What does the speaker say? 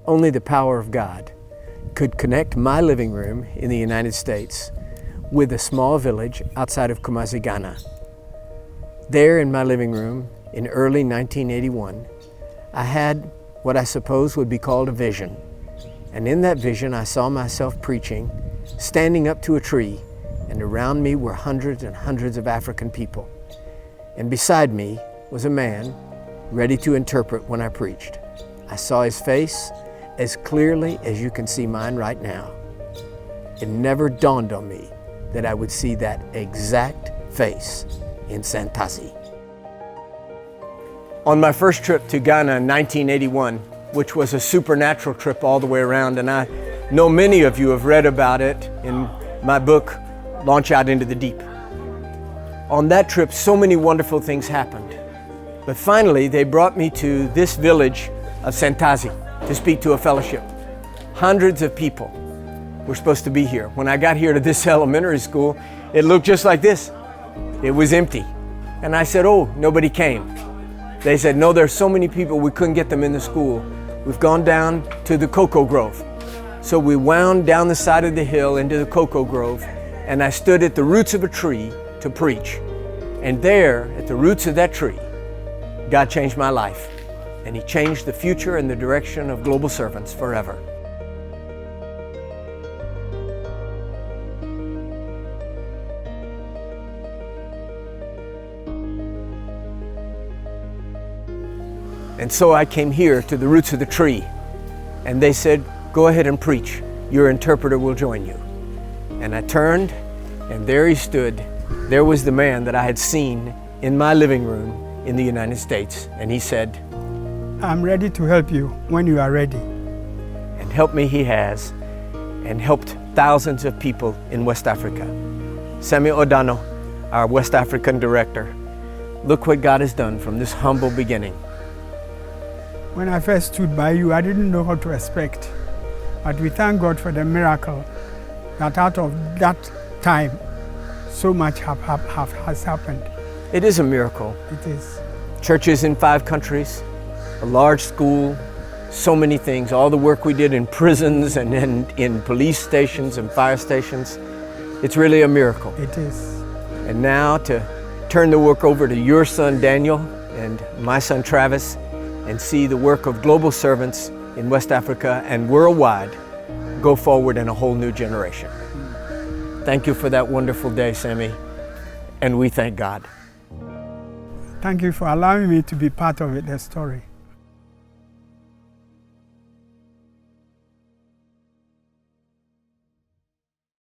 Only the power of God could connect my living room in the United States with a small village outside of Kumasi, Ghana. There in my living room in early 1981, I had what I suppose would be called a vision. And in that vision, I saw myself preaching, standing up to a tree, and around me were hundreds and hundreds of African people. And beside me was a man ready to interpret when I preached. I saw his face as clearly as you can see mine right now. It never dawned on me that I would see that exact face in Santasi. On my first trip to Ghana in 1981, which was a supernatural trip all the way around, and I know many of you have read about it in my book, Launch Out into the Deep. On that trip, so many wonderful things happened. But finally, they brought me to this village of Santasi to speak to a fellowship. Hundreds of people were supposed to be here. When I got here to this elementary school, it looked just like this. It was empty. And I said, oh, nobody came. They said, no, there's so many people, we couldn't get them in the school. We've gone down to the cocoa grove. So we wound down the side of the hill into the cocoa grove, and I stood at the roots of a tree to preach. And there, at the roots of that tree, God changed my life. And He changed the future and the direction of Global Servants forever. And so I came here to the roots of the tree, and they said, go ahead and preach. Your interpreter will join you. And I turned, and there he stood. There was the man that I had seen in my living room in the United States. And he said, I'm ready to help you when you are ready. And helped me he has, and helped thousands of people in West Africa. Semi Odano, our West African director. Look what God has done from this humble beginning. When I first stood by you, I didn't know what to expect. But we thank God for the miracle that out of that time, so much has happened. It is a miracle. It is. Churches in 5 countries, a large school, so many things, all the work we did in prisons and in police stations and fire stations. It's really a miracle. It is. And now to turn the work over to your son Daniel and my son Travis, and see the work of global servants in West Africa and worldwide go forward in a whole new generation. Thank you for that wonderful day, Sammy, and we thank God. Thank you for allowing me to be part of the story.